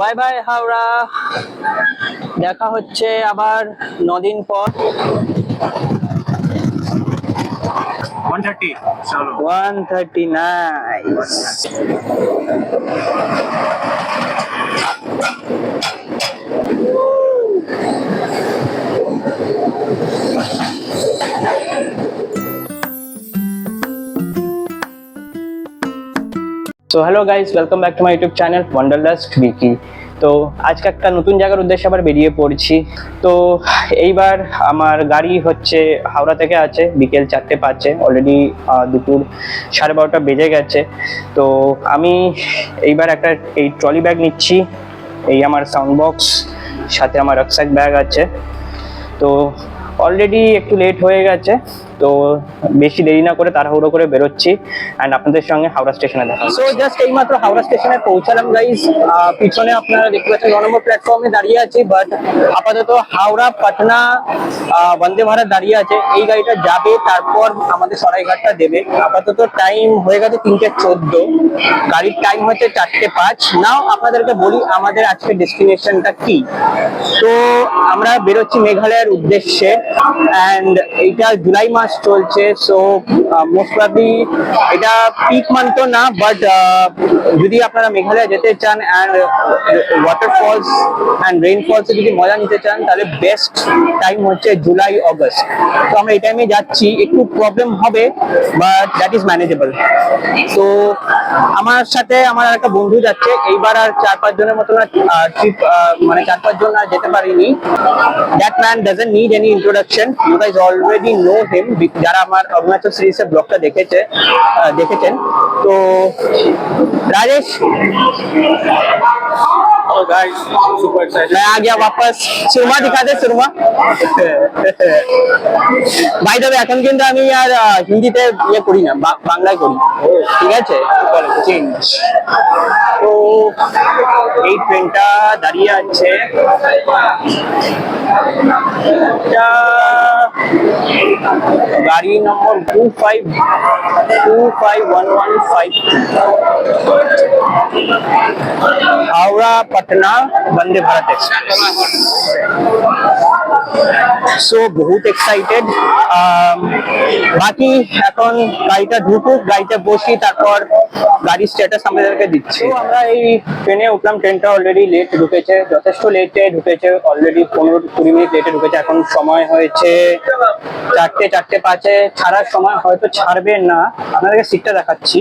Bye bye Howrah, দেখা হচ্ছে আবার 9 দিন পর। 130 চলো 130 nice. So hello guys, welcome back to my YouTube channel Wanderlust Wiki. তো আজকে একটা নতুন জায়গার উদ্দেশ্যে আবার বেরিয়ে পড়ছি। তো এইবার আমার গাড়ি হচ্ছে হাওড়া থেকে আছে, বিকেল 4:05, অলরেডি দুপুর 12:30 বেজে গেছে। তো আমি এইবার একটা এই ট্রলি ব্যাগ নিচ্ছি, এই আমার সাউন্ড বক্স, সাথে আমার রুকস্যাক ব্যাগ আছে। তো অলরেডি একটু লেট হয়ে গেছে, তো বেশি দেরি না করে তাড়াহুড়ো করে বেরোচ্ছি অ্যান্ড আপনাদের সঙ্গে হাওড়া স্টেশনে দেখা। সো জাস্ট এইমাত্র হাওড়া স্টেশনে পৌঁছালাম গাইস। পিছনে আপনারা দেখতে পাচ্ছেন 9 নম্বর প্ল্যাটফর্মে দাঁড়িয়ে আছি, বাট আপাতত হাওড়া পাটনা বন্দে ভারত দাঁড়িয়ে আছে। এই গাড়িটা যাবে, তারপর আমাদের সরাইঘাটটা দেবে। আপাতত টাইম হয়ে গেছে 3:14, গাড়ির টাইম হচ্ছে 4:05। নাও আপনাদেরকে বলি আমাদের আজকে ডেস্টিনেশনটা কি। তো আমরা বেরোচ্ছি মেঘালয়ের উদ্দেশ্যে অ্যান্ড এইটা জুলাই মাস চলছে। সো মোস্ট প্রবাবলি এটা পিক মান্থ তো না, বাট যদি আপনারা মেঘালয় যেতে চান অ্যান্ড ওয়াটারফলস অ্যান্ড রেইনফলসে যদি মজা নিতে চান, তাহলে বেস্ট টাইম হচ্ছে জুলাই অগস্ট। তো আমরা এই টাইমে যাচ্ছি, একটু প্রবলেম হবে বাট দ্যাট ইজ ম্যানেজেবল। তো আমার সাথে আমার একটা বন্ধু যাচ্ছে এইবার, আর 4-5 জনের মতো ট্রিপ, মানে 4-5 জন আর যেতে পারিনি। That man doesn't need any introduction, you guys already know him, যারা আমার অরুণাচল সিরিজের ব্লগটা দেখেছেন। তো Rajesh, hello guys, super excited. मैं आ गया वापस। सुरमा दिखा दे, सुरमा। ভাই তবে এখন কিন্তু আমি আর হিন্দিতে ইয়ে করি না, বাংলায় করি, ঠিক আছে? চেঞ্জ। তো এই ট্রেনটা দাঁড়িয়ে আছে, গাড়ি নম্বর 251152, হাওড়া পাটনা বন্দে ভারত এক্সপ্রেস। সো বহুত এক্সাইটেড। বাকি এখন গাড়িটা ঢুকুক, গাড়িতে বসি, তারপর গাড়ির স্ট্যাটাস আমাদেরকে দিচ্ছি। আমরা এই ট্রেনে উঠলাম, ট্রেনটা অলরেডি লেট ঢুকেছে, যথেষ্ট লেটে ঢুকেছে, অলরেডি 15-20 মিনিট লেটে ঢুকেছে। এখন সময় হয়েছে 4:05, ছাড়ার সময় হয়তো ছাড়বে না। আপনাদেরকে সিটটা দেখাচ্ছি,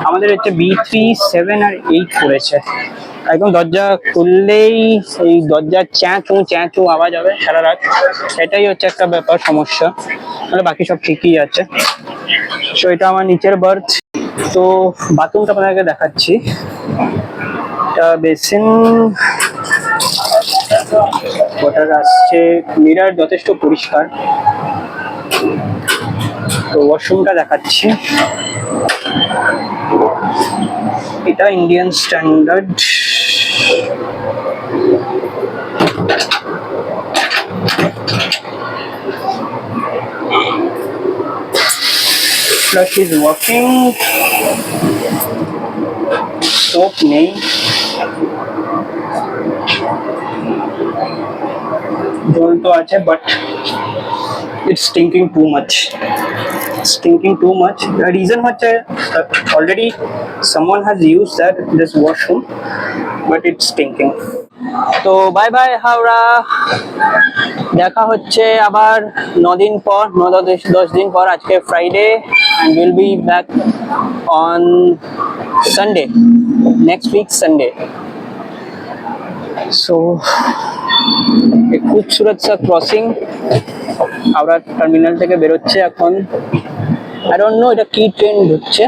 আমাদের হচ্ছে B3, 7 আর 8 পড়েছে। একদম দরজা খুললেই এই দরজার চ্যাঁচু আওয়াজ হবে সারা রাত, এটাই হচ্ছে একটা ব্যাপার, সমস্যা। তাহলে বাকি সব ঠিকই আছে। সো এটা আমার নিচের বার্থ। তো বাথরুমটা আপনাদেরকে দেখাচ্ছি, এটা বেসিন, ওয়াটার আসছে, মিরার যথেষ্ট পরিষ্কার। তো ওয়াশরুমটা দেখাচ্ছি, এটা Indian standard. Flush is working, soap নেই, জল তো আছে but it's stinking too much. The reason হচ্ছে already someone has used this washroom, but it's stinking. তো বাই বাই হাওড়া, দেখা হচ্ছে আবার 9 দিন পর, 9-10 দিন পর। আজকে Friday and we'll be back on Sunday, next week Sunday. So एक खूबसूरत सा क्रॉसिंग হাওড়া টার্মিনাল থেকে বেরোচ্ছে এখন। আই ডোন্ট নো এটা কি ট্রেন ঢুকছে,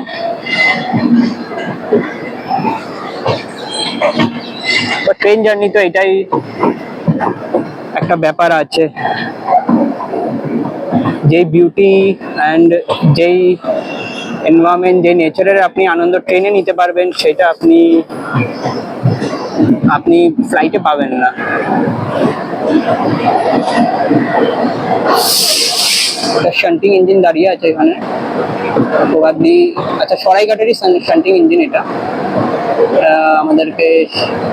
বাট ট্রেন জার্নি তো এটাই একটা ব্যাপার আছে। যেই বিউটি অ্যান্ড যেই এনভায়রনমেন্ট, যে নেচারের আপনি আনন্দ ট্রেনে নিতে পারবেন, সেটা আপনি ফ্লাইটে পাবেন না। একটা শান্টিং ইঞ্জিন দাঁড়িয়ে আছে এখানে, প্রবাবলি, আচ্ছা, সরাইঘাটেরই শান্টিং ইঞ্জিন এটা। আমাদেরকে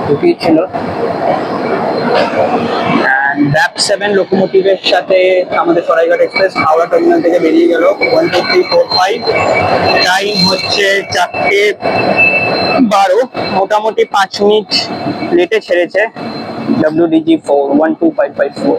ঢুকিয়েছিল। ব্যাক 7 লোকোমোটিভের সাথে আমাদের সরাইঘাট এক্সপ্রেস হাওড়া টার্মিনাল থেকে বেরিয়ে গেল। 1 2 3 4 5, টাইম হচ্ছে 4:12, মোটামুটি 5 মিনিট লেটে ছেড়েছে। WDG4 12554।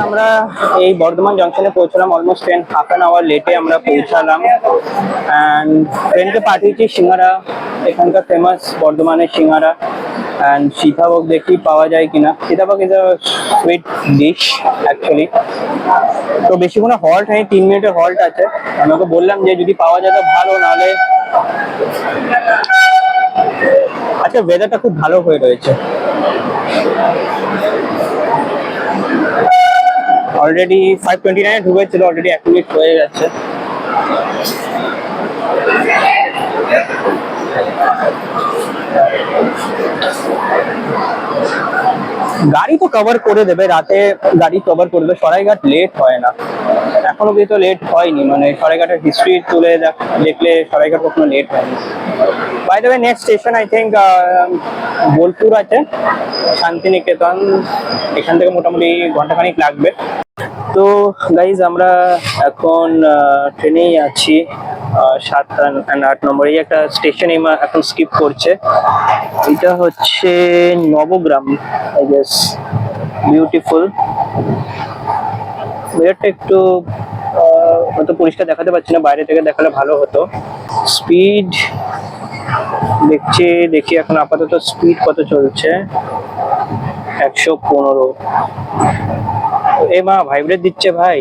আমরা এই বর্ধমান জংশনে পৌঁছলাম। Almost train half an hour লেটে আমরা পৌঁছালাম। অ্যান্ড ট্রেনকে পাঠিয়েছি সিঙ্গারা, এখানকার ফেমাস বর্ধমানের সিঙ্গারা। অ্যান্ড সীতাভোগ দেখি পাওয়া যায় কিনা। Sitabhog is a sweet dish actually. তো বেশিক্ষণ হল্ট নেই, 3 মিনিটের হল্ট আছে। আমি ওকে বললাম যে যদি পাওয়া যায় তো ভালো, নাহলে আচ্ছা ওয়েদারটা খুব ভালো হয়ে রয়েছে। অলরেডি 5:29 ঢুকেছিল, অলরেডি 1 মিনিট হয়ে গেছে। গাড়ি তো কভার করে দেবে, রাতে গাড়ি কভার করে দেবে। সরাইঘাট লেট হয় না, এখনো পর্যন্ত লেট হয়নি। মানে সরাইঘাটের হিস্ট্রি তুলে দেখলে সরাইঘাট কখনো লেট হয়নি। By the way, next station I think Bolpur আছে, শান্তিনিকেতন। এখান থেকে মোটামুটি ঘন্টাখানিক লাগবে। তো গাইজ আমরা এখন ট্রেনেই আছি। 7 আর 8 নম্বর এই একটা স্টেশন এখন স্কিপ করছে। এটা হচ্ছে নবগ্রাম আই গেস। বিউটিফুল। ওয়েদারটা একটু অত পরিষ্কার দেখাতে পারছি না, বাইরে থেকে দেখালে ভালো হতো। স্পিড দেখি এখন আপাতত স্পিড কত চলছে। 115। এ মা, ভাইব্রেট দিচ্ছে ভাই।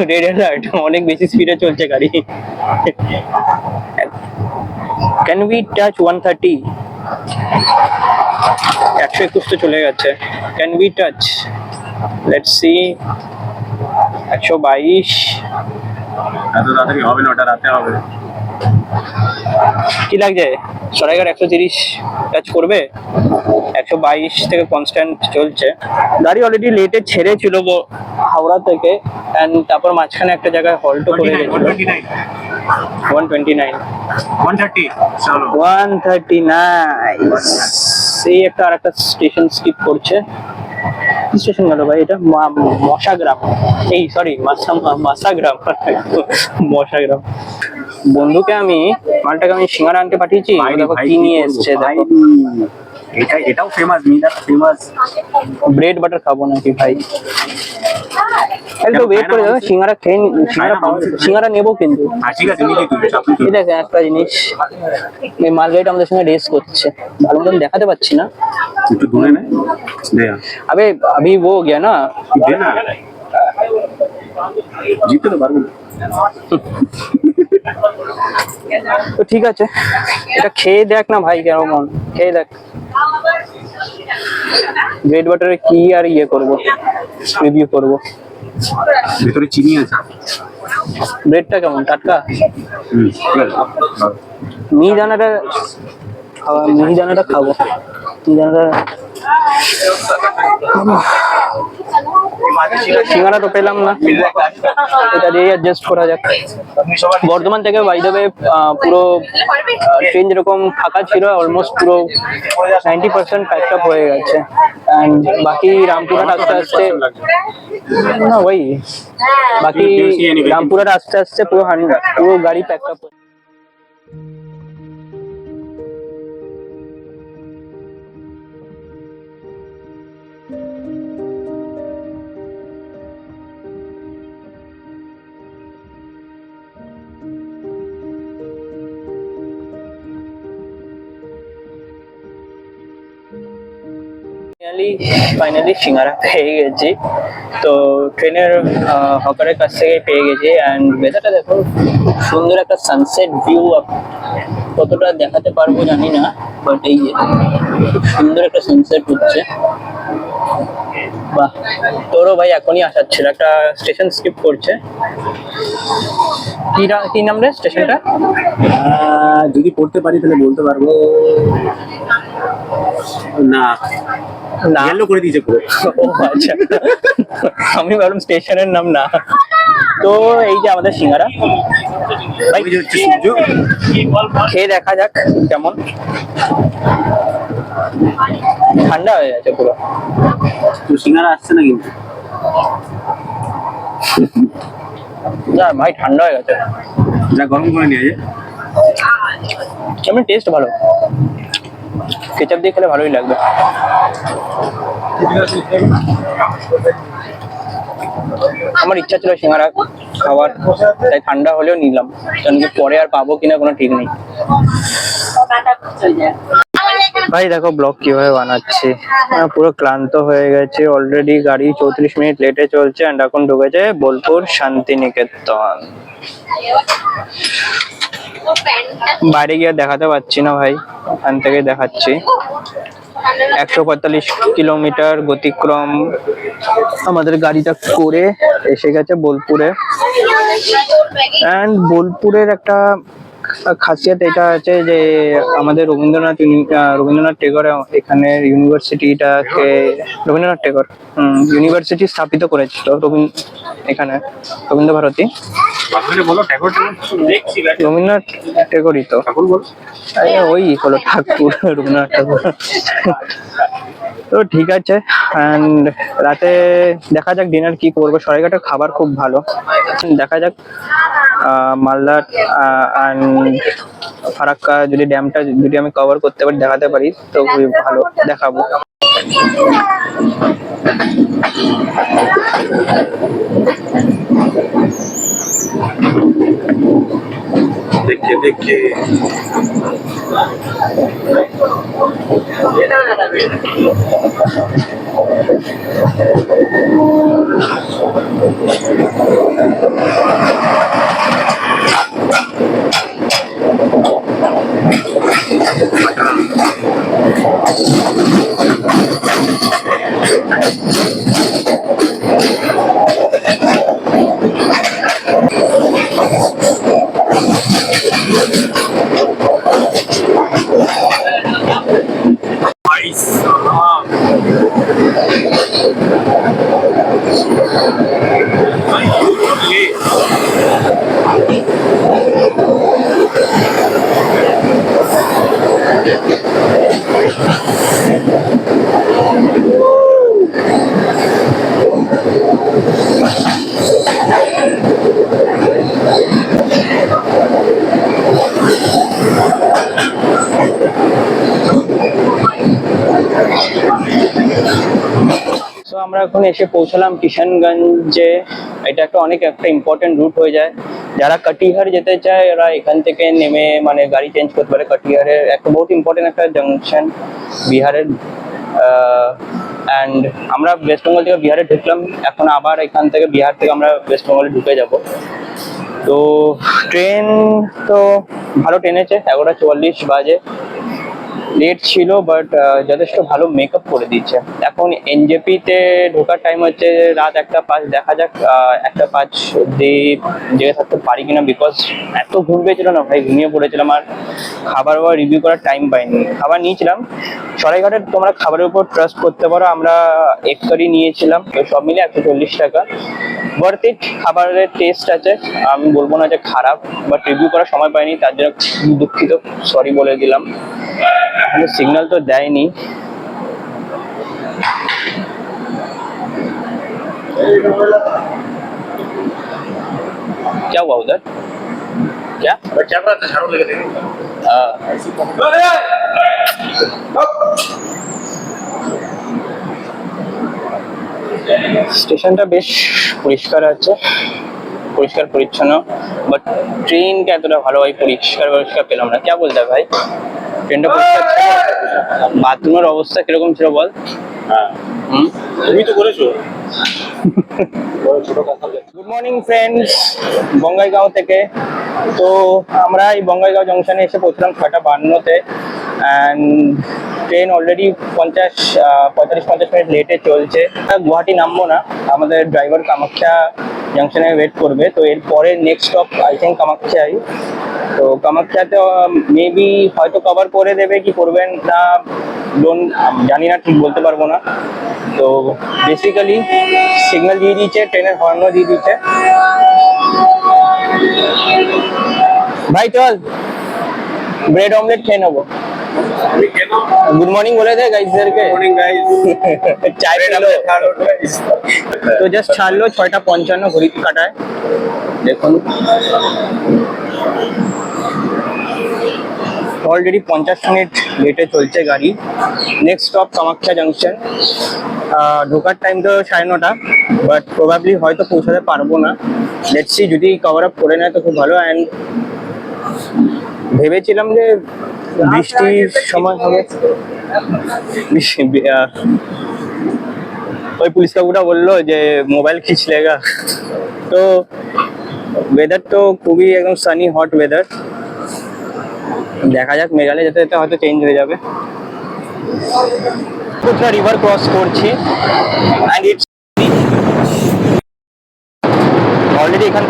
রেড অ্যালার্ট, অনেক বেশি স্পিডে চলছে গাড়ি। Can we touch 130? 121 তো চলে গেছে। Can we touch? Let's see. 122। এত তাড়াতাড়ি হবে না, ওটা রাতে হবে। কি লাগছে? সরাইঘাট 130 টাচ করবে? 122 থেকে কনস্ট্যান্ট চলছে। গাড়ি অলরেডি লেটে ছেড়েছিল হাওড়া থেকে, এন্ড তারপর মাঝখানে একটা জায়গায় হল্টও করে গেছিল। 129 130 চলো। 139। সেই একটা আর একটা স্টেশন স্কিপ করছে। কি স্টেশন গেল ভাই এটা? মশাগ্রাম। এই সরি, মাসাগ্রাম। মশাগ্রাম। বন্ধুকে মালটাকে আমি সিঙ্গারা আনতে পাঠিয়েছি। দেখো কি নিয়ে এসছে, দেখো। এটাও ফেমাস, মিনার ফেমাস। ব্রেড বাটার খাবো নাকি ভাই? একটু ওয়েট করে যাও, সিঙ্গারা খেয়ে সিঙ্গারা নেবো কিন্তু। ঠিক আছে, নিয়ে তুই এই দেখ একটা জিনিস, এই মালগাড়িটা আমাদের সঙ্গে রেস করছে। ভালো মতন দেখাতে পাচ্ছি না। একটু দূরে নে, দে। আবে अभी वो गया ना, দে না, জিততে তো পারবো। তো ঠিক আছে, এটা খেয়ে দেখ না ভাই, কেমন খেয়ে দেখ। ব্রেড বাটারে কি আর ইয়ে করবো, রিভিউ করবো। ভিতরে চিনি আছে। ব্রেডটা কেমন, টাটকা? ঠিক আছে। মিহিদানাটা খাওয়া মিহিদানাটা খাবো। মিহিদানাটা সিঙ্গারা তো পেলাম না, এটা দিয়ে অ্যাডজাস্ট করা যাক। বর্ধমান থেকে বাই দ্য ওয়ে পুরো ট্রেন যেরকম ফাঁকা ছিল অলমোস্ট পুরো 90% প্যাকড আপ হয়ে গেছে। অ্যান্ড বাকি রামপুরহাট আস্তে আস্তে না ওই বাকি রামপুরহাট আস্তে আস্তে পুরো পুরো গাড়ি প্যাকড আপ। ফাইনালি সিঙ্গারা পেয়ে গেছি। তো ট্রেনের হকারের কাছ থেকে পেয়ে গেছি। অ্যান্ড ওয়েদারটা দেখো, খুব সুন্দর একটা সানসেট ভিউ। কতটা দেখাতে পারবো জানি না, বাট এই যে খুব সুন্দর একটা সানসেট হচ্ছে। বাহ, তোরও ভাই এখনই আসার ছিল, একটা স্টেশন স্কিপ করছে। কি নাম রে স্টেশনটা? যদি পড়তে পারি তাহলে বলতে পারবো না। না, ইয়েলো করে দিয়েছে পুরো। ও আচ্ছা, আমি ভাবলাম স্টেশনের নাম না। তো এই যে আমাদের সিঙ্গারা, ভাই ওই যে হচ্ছে সূর্য। খেয়ে দেখা যাক কেমন। ঠান্ডা হয়ে যাচ্ছে পুরো। তো সিঙ্গারা আসছে না কিন্তু। না ভাই, ঠান্ডা হয়ে গেছে। যা গরম করে নিয়ে যায়। এমনি টেস্ট ভালো, কেচাপ দিয়ে খেলে ভালোই লাগবে। আমার ইচ্ছা ছিল সিঙ্গারা খাওয়ার, তাই ঠান্ডা হলেও নিলাম, কারণ কি পরে আর পাবো কিনা কোনো ঠিক নেই। ভাই দেখো ব্লগ কিভাবে বানাচ্ছি, পুরো ক্লান্ত হয়ে গেছে অলরেডি। গাড়ি 34 মিনিট লেটে চলছে। এন্ড এখন ঢুকেছে বোলপুর শান্তিনিকেতন। বাইরে গিয়ে দেখাতে পারছি না ভাই, ওখান থেকে দেখাচ্ছি। 145 কিলোমিটার গতিক্রম আমাদের গাড়িটা করে এসে গেছে বোলপুরে। অ্যান্ড বোলপুরের একটা খাসিয়াত এটা আছে যে আমাদের রবীন্দ্রনাথ টেগর এখানে ইউনিভার্সিটিটাকে রবীন্দ্রনাথ টেগর ইউনিভার্সিটি স্থাপিত করেছিল এখানে রবীন্দ্র ভারতী। রবীন্দ্রনাথ টেগরই তো ওই হলো ঠাকুর, রবীন্দ্রনাথ ঠাকুর। তো ঠিক আছে। অ্যান্ড রাতে দেখা যাক ডিনার কি করবো। সরাইঘাটের খাবার খুব ভালো, দেখা যাক। মালদা অ্যান্ড ফারাক্কা যদি ড্যামটা যদি আমি কভার করতে পারি, দেখাতে পারি, তো খুবই ভালো, দেখাবো। দেখে দেখে আমরা এখন এসে পৌঁছলাম কিষানগঞ্জে। এটা একটা ইম্পর্টেন্ট রুট হয়ে যায়। যারা কাটিহার যেতে চায় ওরা এখান থেকে নেমে মানে গাড়ি চেঞ্জ করতে পারে। কাটিহারের একটা বহুত ইম্পর্টেন্ট একটা জাংশন বিহারের। অ্যান্ড আমরা ওয়েস্ট বেঙ্গল থেকে বিহারে ঢুকলাম, এখন আবার এখান থেকে বিহার থেকে আমরা ওয়েস্ট বেঙ্গলে ঢুকে যাব। তো ট্রেন তো ভালো টেনেছে, 11:44 বাজে। লেট ছিল বাট যথেষ্ট ভালো মেকআপ করে দিচ্ছে। এখন এনজেপিতে ঢোকার টাইম হচ্ছে রাত 1:05। দেখা যাক 1:05 অব্দি জেগে থাকতে পারি কিনা, বিকজ এত ঘুম পেয়েছিল না ভাই, ঘুমিয়ে পড়েছিলাম। আর খাবার বা রিভিউ করার টাইম পাইনি। খাবার নিয়েছিলাম সরাইঘাটের, তোমরা খাবারের উপর ট্রাস্ট করতে পারো। আমরা এগ কারি নিয়েছিলাম, তো সব মিলে 140 টাকা। ওয়ার্থ ইট, খাবারের টেস্ট আছে, আমি বলবো না যে খারাপ, বাট রিভিউ করার সময় পাইনি, তার জন্য খুব দুঃখিত, সরি বলে দিলাম। সিগন্যাল তো দেয়নি। क्या हुआ उधर? क्या कैमरा झाड़ू लेके देखो। স্টেশনটা বেশ পরিষ্কার আছে, পরিষ্কার পরিচ্ছন্ন, বাট ট্রেনটা এতটা ভালোভাবে পরিষ্কার পরিষ্কার পেলাম না। क्या बोलता है भाई? ট্রেনটা পরিষ্কার ছিল? বাথরুমের অবস্থা কিরকম ছিল বল? হ্যাঁ, হুম, তুমি তো করেছো। ছোট কথা। গুড মর্নিং ফ্রেন্ডস, বঙ্গাইগাঁও থেকে। তো আমরা এই বঙ্গাইগাঁও জংশনে এসে পৌঁছলাম 6:52-তে, অ্যান্ড ট্রেন অলরেডি 45-50 মিনিট লেটে চলছে। গুয়াহাটি নামবো না, আমাদের ড্রাইভার কামাখ্যা জংশনে ওয়েট করবে। তো এরপরে নেক্সট স্টপ আই থিঙ্ক কামাখ্যাই। তো কামাখ্যাতে মেবি হয়তো কভার করে দেবে কি করবেন না জানি না, ঠিক বলতে পারবো না। তো বেসিক্যালি সিগন্যাল দিয়ে দিচ্ছে, ট্রেনের হর্নও দিয়ে দিচ্ছে। ভাই চল ব্রেড অমলেট খেয়ে নেবো। গুড মর্নিং বলে দে গাইজদেরকে। Morning guys. চায় পেলো। তো জাস্ট ছাড়লো 6:55 ঘড়ির কাটায়, দেখুন অলরেডি 50 মিনিট লেটে চলছে গাড়ি। Next stop Kamakhya junction. ঢোকার টাইম তো 9:30, বাট প্রবাবলি হয়তো পৌঁছাতে পারবো না। লেটস সি, যদি কভার আপ করে নেয় তো খুব ভালো। অ্যান্ড ভেবেছিলাম যে বৃষ্টির সময় হবে, ওই পুলিশ কাকুটা বললো যে মোবাইল খিচ লেগা। তো ওয়েদার তো খুবই একদম সানি হট ওয়েদার, দেখা যাক, মেঘালয় যেতে যেতে হয়তো চেঞ্জ হয়ে যাবে। পুত্রা রিভার ক্রস করছি, অ্যান্ড ইটস অলরেডি এখান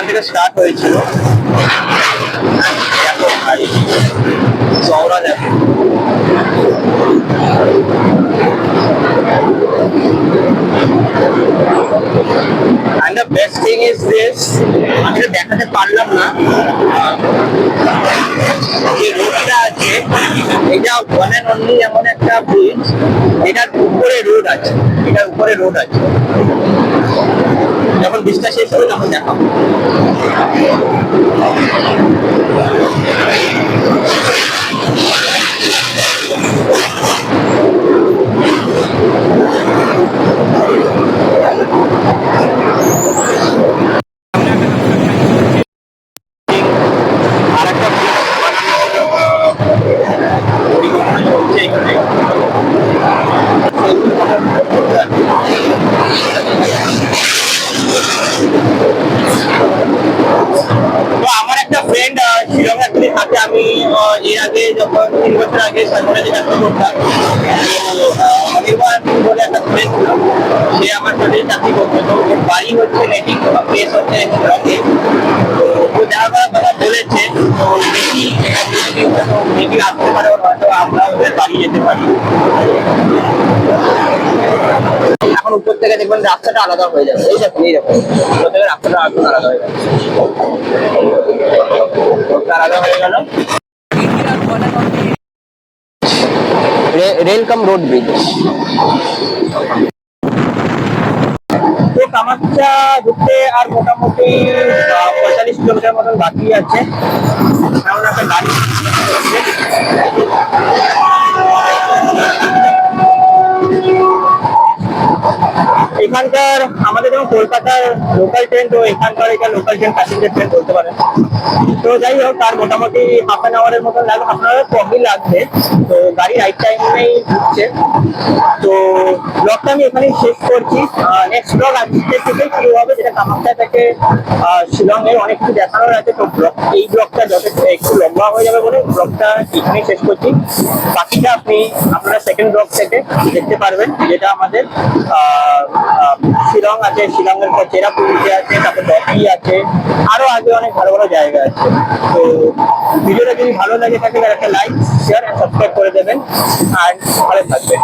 থেকে স্টার্ট হয়েছিল। চওড়া দেখো, and the best thing is this, আমি তো দেখাতে পারলাম না যে রোডটা আছে, এটা ওয়ান এন্ড অনলি এমন একটা ব্রিজ, এটার উপরে রোড আছে, যখন ব্রিজটা শেষ হবে তখন দেখাবো। আর একটা তো আমার একটা ফ্রেন্ড শিলং অ্যাকচুয়ালি থাকে। আমি এর আগে যখন 3 বছর আগে সাগরে চাকরি করতাম, অনির্বাণ বলে একটা ফ্রেন্ড ছিল, সে আমার সাথে চাকরি করতো। তো ওর বাড়ি হচ্ছে নেটিভ প্লেস হচ্ছে শিলংয়ে। তো ও যাওয়ার কথা বলেছে, তো দেখি মেবি আসতে পারে, হয়তো আমরা ওদের বাড়ি যেতে পারি। এখন উপর থেকে দেখবেন রাস্তাটা আলাদা হয়ে যাবে, এই দেখুন উপর থেকে রাস্তাটা একদম আলাদা হয়ে যাবে, আলাদা হয়ে গেল। রেল কাম রোড ব্রিজ। তো কামাখ্যা ঢুকতে আর মোটামুটি 45 কিলোমিটার মতন বাকি আছে। এমন একটা গাড়ি এখানকার, আমাদের যেমন কলকাতার লোকাল ট্রেন, তো এখানকার এটা লোকাল ট্রেন, প্যাসেঞ্জার ট্রেন বলতে পারেন। তো যাই হোক, তার মোটামুটি হাফ অ্যান আওয়ারের মতন লাগবে, হাফ অ্যান আওয়ার কমই লাগবে। তো গাড়ি রাইট টাইমেই ঢুকছে। তো ব্লগটা আমি এখানেই শেষ করছি। নেক্সট ব্লগ আজকে থেকে শুরু হবে, যেটা কামাখ্যা থেকে শিলংয়ের অনেক কিছু দেখানোর আছে। তো এই ব্লগটা যথেষ্ট একটু লম্বা হয়ে যাবে বলে ব্লগটা এখানেই শেষ করছি। বাকিটা আপনারা সেকেন্ড ব্লগ থেকে দেখতে পারবেন, যেটা আমাদের শিলং আছে, শিলংয়ের পর চেরাপুঞ্জি আছে, তারপর দহি আছে, আরো আগে অনেক ভালো ভালো জায়গা আছে। তো ভিডিওটা যদি ভালো লাগে থাকে তাহলে একটা লাইক, শেয়ার, সাবস্ক্রাইব করে দেবেন আর ভালো থাকবেন।